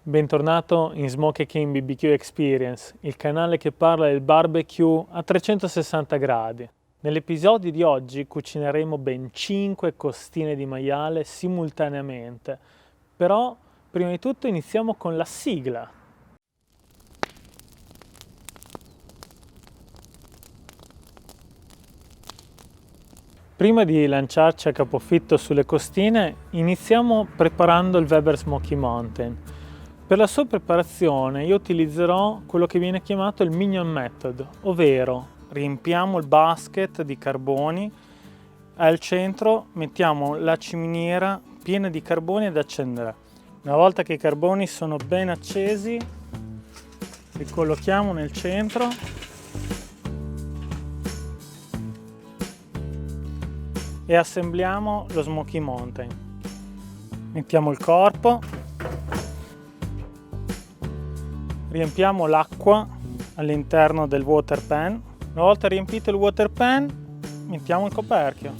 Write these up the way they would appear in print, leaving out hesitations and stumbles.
Bentornato in Smoky King BBQ Experience, il canale che parla del barbecue a 360 gradi. Nell'episodio di oggi cucineremo ben 5 costine di maiale simultaneamente, però prima di tutto iniziamo con la sigla. Prima di lanciarci a capofitto sulle costine, iniziamo preparando il Weber Smoky Mountain. Per la sua preparazione io utilizzerò quello che viene chiamato il Minion Method, ovvero riempiamo il basket di carboni, al centro mettiamo la ciminiera piena di carboni ad accendere. Una volta che i carboni sono ben accesi, li collochiamo nel centro e assembliamo lo Smoky Mountain. Mettiamo il corpo, riempiamo l'acqua all'interno del water pan. Una volta riempito il water pan, mettiamo il coperchio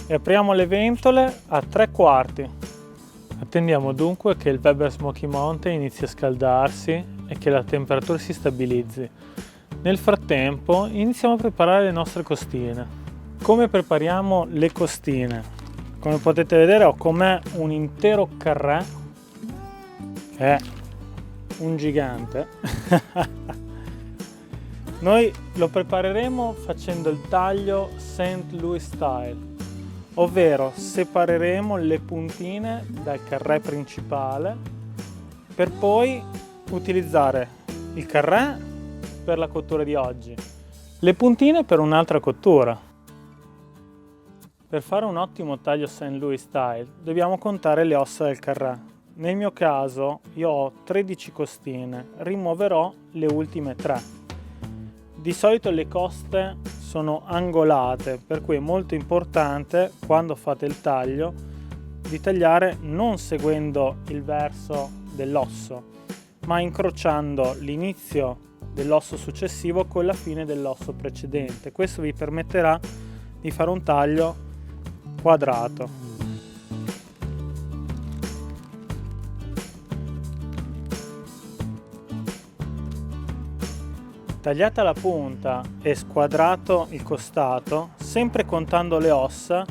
e apriamo le ventole a 3/4. Attendiamo dunque che il Weber Smoky Mountain inizi a scaldarsi e che la temperatura si stabilizzi. Nel frattempo iniziamo a preparare le nostre costine. Come prepariamo le costine? Come potete vedere ho con me un intero carré, che è un gigante. Noi lo prepareremo facendo il taglio St. Louis Style, ovvero separeremo le puntine dal carré principale per poi utilizzare il carré per la cottura di oggi, le puntine per un'altra cottura. Per fare un ottimo taglio St. Louis Style dobbiamo contare le ossa del carré. Nel mio caso io ho 13 costine, rimuoverò le ultime 3. Di solito le coste sono angolate, per cui è molto importante quando fate il taglio di tagliare non seguendo il verso dell'osso, ma incrociando l'inizio dell'osso successivo con la fine dell'osso precedente. Questo vi permetterà di fare un taglio quadrato. Tagliata la punta e squadrato il costato, sempre contando le ossa,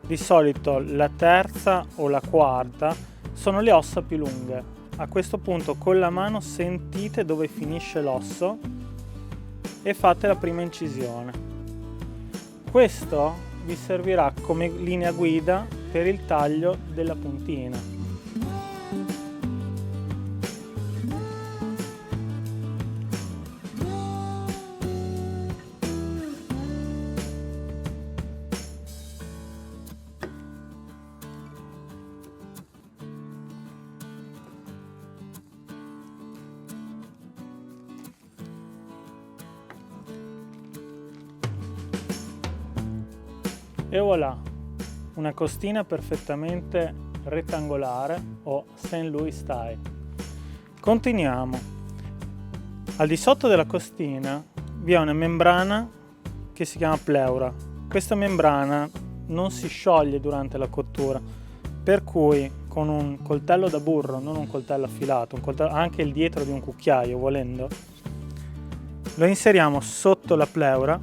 di solito la terza o la quarta sono le ossa più lunghe. A questo punto con la mano sentite dove finisce l'osso e fate la prima incisione. Questo vi servirà come linea guida per il taglio della puntina. E voilà, una costina perfettamente rettangolare o St. Louis Style. Continuiamo. Al di sotto della costina vi è una membrana che si chiama pleura. Questa membrana non si scioglie durante la cottura, per cui con un coltello da burro, non un coltello affilato, anche il dietro di un cucchiaio volendo, lo inseriamo sotto la pleura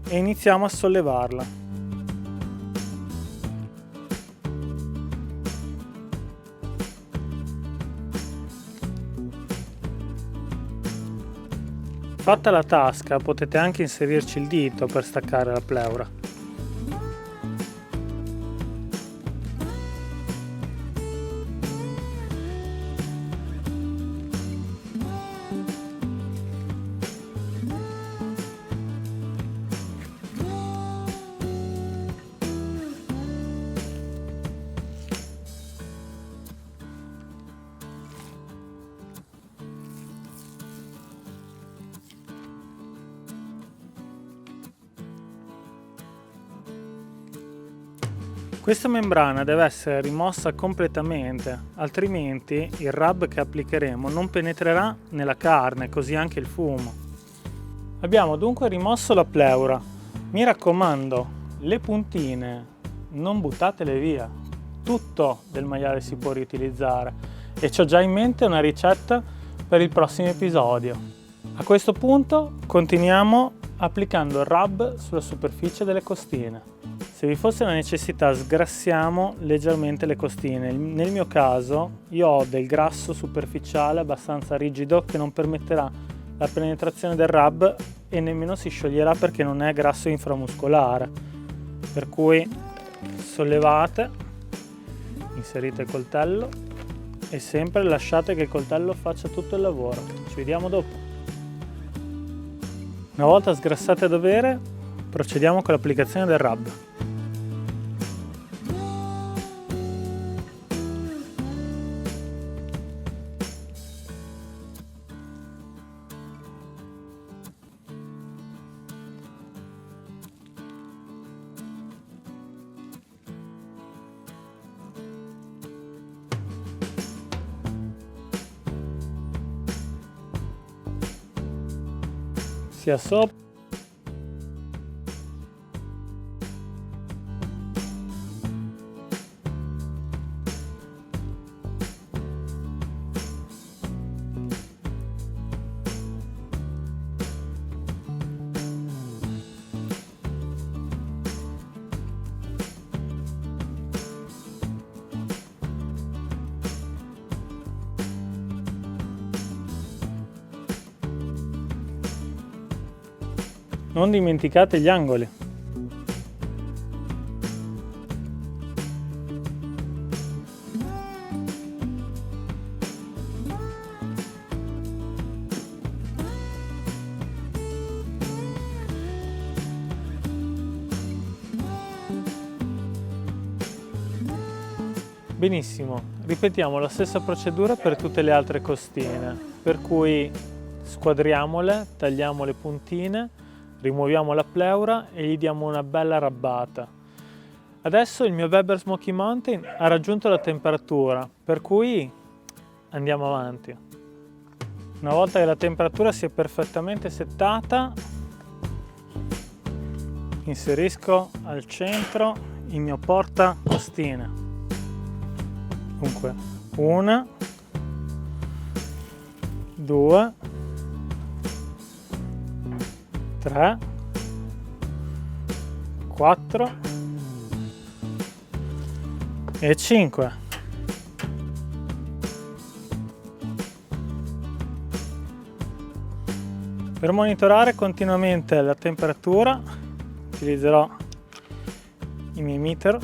e iniziamo a sollevarla. Fatta la tasca potete anche inserirci il dito per staccare la pleura. Questa membrana deve essere rimossa completamente, altrimenti il rub che applicheremo non penetrerà nella carne, così anche il fumo. Abbiamo dunque rimosso la pleura. Mi raccomando, le puntine non buttatele via, tutto del maiale si può riutilizzare e c'ho già in mente una ricetta per il prossimo episodio. A questo punto continuiamo applicando il rub sulla superficie delle costine. Se vi fosse la necessità, sgrassiamo leggermente le costine. Nel mio caso io ho del grasso superficiale abbastanza rigido che non permetterà la penetrazione del rub e nemmeno si scioglierà perché non è grasso inframuscolare. Per cui sollevate, inserite il coltello e sempre lasciate che il coltello faccia tutto il lavoro. Ci vediamo dopo. Una volta sgrassate a dovere, procediamo con l'applicazione del rub. Sia sopra non dimenticate gli angoli. Benissimo, ripetiamo la stessa procedura per tutte le altre costine, per cui squadriamole, tagliamo le puntine, rimuoviamo la pleura e gli diamo una bella rabbata. Adesso il mio Weber Smoky Mountain ha raggiunto la temperatura, per cui andiamo avanti. Una volta che la temperatura si è perfettamente settata, inserisco al centro il mio porta costine. Dunque, 1, 2, 3, 4 e 5. Per monitorare continuamente la temperatura utilizzerò i miei meter.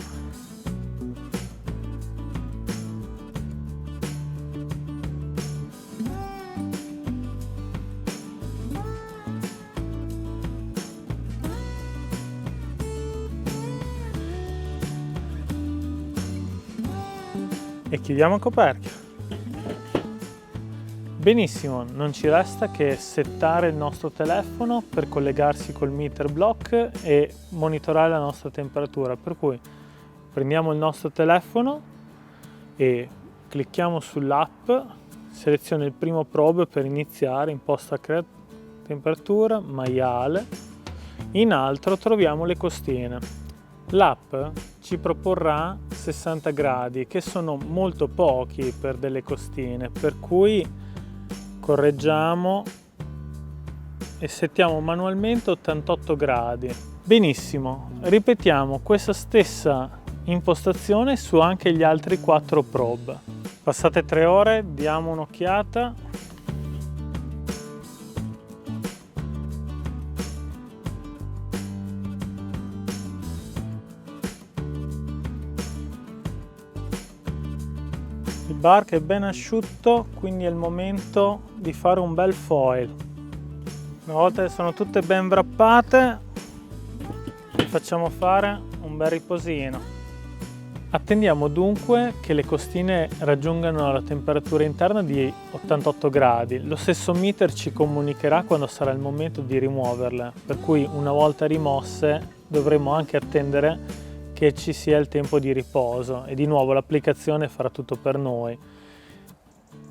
E chiudiamo il coperchio. Benissimo, non ci resta che settare il nostro telefono per collegarsi col meter block e monitorare la nostra temperatura, per cui prendiamo il nostro telefono e clicchiamo sull'app, seleziono il primo probe per iniziare, imposta temperatura, maiale, in alto troviamo le costine. L'app ci proporrà 60 gradi che sono molto pochi per delle costine, per cui correggiamo e settiamo manualmente 88 gradi. Benissimo, ripetiamo questa stessa impostazione su anche gli altri 4 probe. Passate 3 ore, diamo un'occhiata. Il bark è ben asciutto, quindi è il momento di fare un bel foil. Una volta che sono tutte ben wrappate, facciamo fare un bel riposino. Attendiamo dunque che le costine raggiungano la temperatura interna di 88 gradi. Lo stesso meter ci comunicherà quando sarà il momento di rimuoverle, per cui una volta rimosse dovremo anche attendere che ci sia il tempo di riposo e di nuovo l'applicazione farà tutto per noi.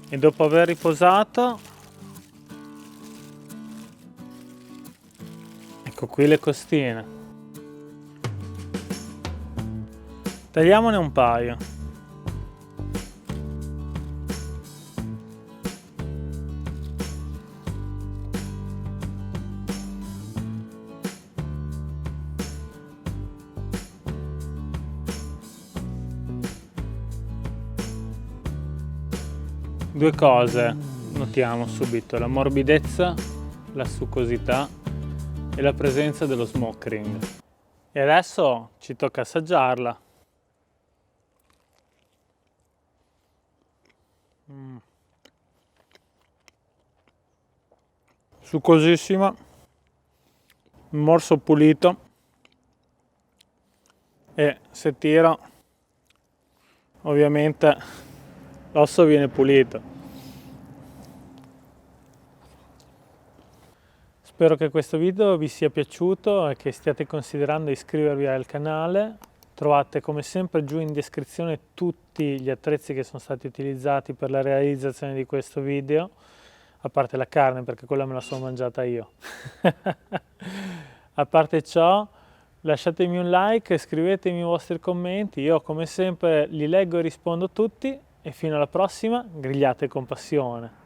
E dopo aver riposato, ecco qui le costine. Tagliamone un paio. Due cose notiamo subito: la morbidezza, la succosità e la presenza dello smoke ring. E adesso ci tocca assaggiarla. Succosissima, morso pulito, e se tiro ovviamente l'osso viene pulito. Spero che questo video vi sia piaciuto e che stiate considerando iscrivervi al canale. Trovate come sempre giù in descrizione tutti gli attrezzi che sono stati utilizzati per la realizzazione di questo video, a parte la carne, perché quella me la sono mangiata io. A parte ciò, lasciatemi un like e scrivetemi i vostri commenti, io come sempre li leggo e rispondo tutti, e fino alla prossima, grigliate con passione.